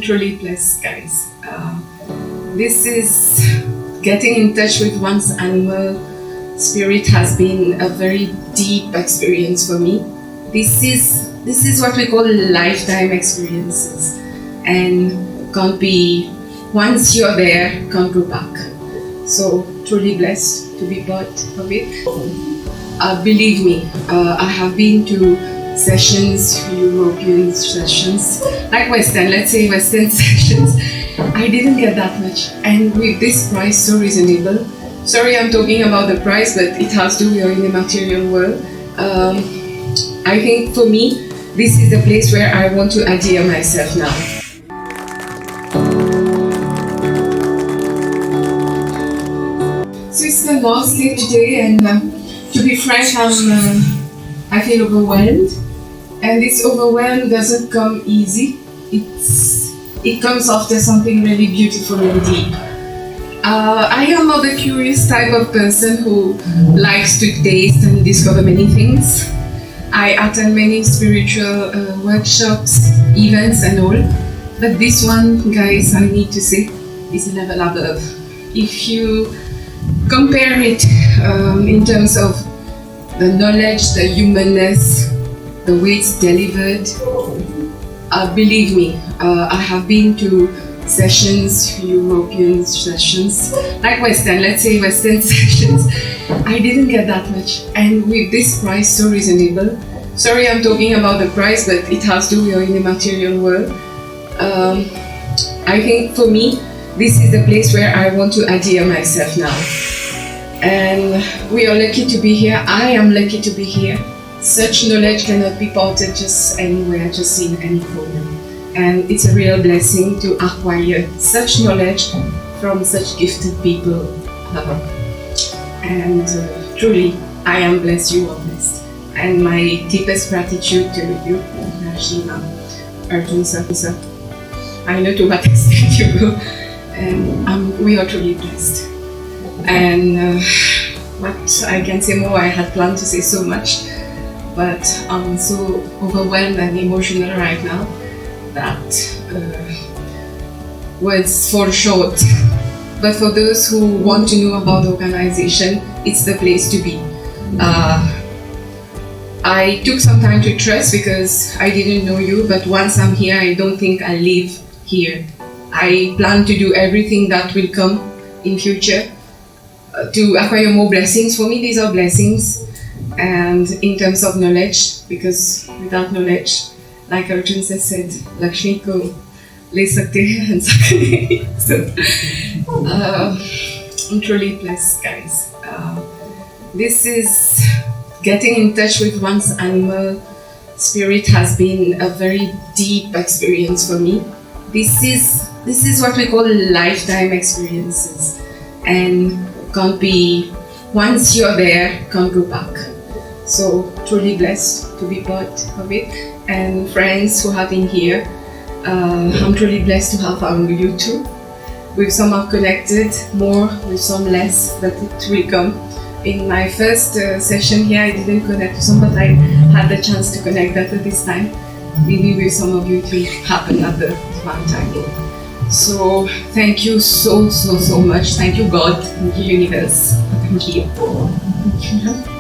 Truly blessed, guys. This is getting in touch with one's animal spirit has been a very deep experience for me. This is what we call lifetime experiences, and can't be, once you're there, can't go back. So truly blessed to be part of it. Believe me, I have been to sessions, European sessions, like Western, let's say Western sessions. I didn't get that much, and with this price so reasonable. Sorry, I'm talking about the price, but it has to do in the material world. I think for me, this is the place where I want to adhere myself now. So it's the last day today, and to be frank, I feel overwhelmed. And this overwhelm doesn't come easy. It comes after something really beautiful and deep. I am not the curious type of person who likes to taste and discover many things. I attend many spiritual workshops, events and all. But this one, guys, I need to say, is a level above. If you compare it in terms of the knowledge, the humanness, the way it's delivered, believe me, I have been to sessions, European sessions, like Western, let's say Western sessions. I didn't get that much, and with this price so reasonable. Sorry, I'm talking about the price, but it has to do in the material world. I think for me, this is the place where I want to adhere myself now. And we are lucky to be here. I am lucky to be here. Such knowledge cannot be parted just anywhere, just in any corner. And it's a real blessing to acquire such knowledge from such gifted people. And truly, I am blessed, you are blessed. And my deepest gratitude to you, Rashhi, Sharma. I know to what extent you go, and we are truly blessed. And what I can say more, I had planned to say so much, but I'm so overwhelmed and emotional right now that words fall short. But for those who want to know about the organization, it's the place to be. I took some time to trust because I didn't know you, but once I'm here, I don't think I'll leave here. I plan to do everything that will come in future to acquire more blessings. For me, these are blessings. And in terms of knowledge, because without knowledge, like Arjun said, Lakshmi ko le sakte hain and sakte. So, I'm truly blessed, guys. This is getting in touch with one's animal spirit has been a very deep experience for me. This is what we call lifetime experiences, and can't be, once you're there, can't go back. So truly blessed to be part of it, and friends who have been here. I'm truly blessed to have found you too. With some I've connected more, with some less, but it will come. In my first session here, I didn't connect to some, but I had the chance to connect better this time. Maybe with some of you it will happen at the one time. So thank you so much. Thank you God, thank you universe, thank you.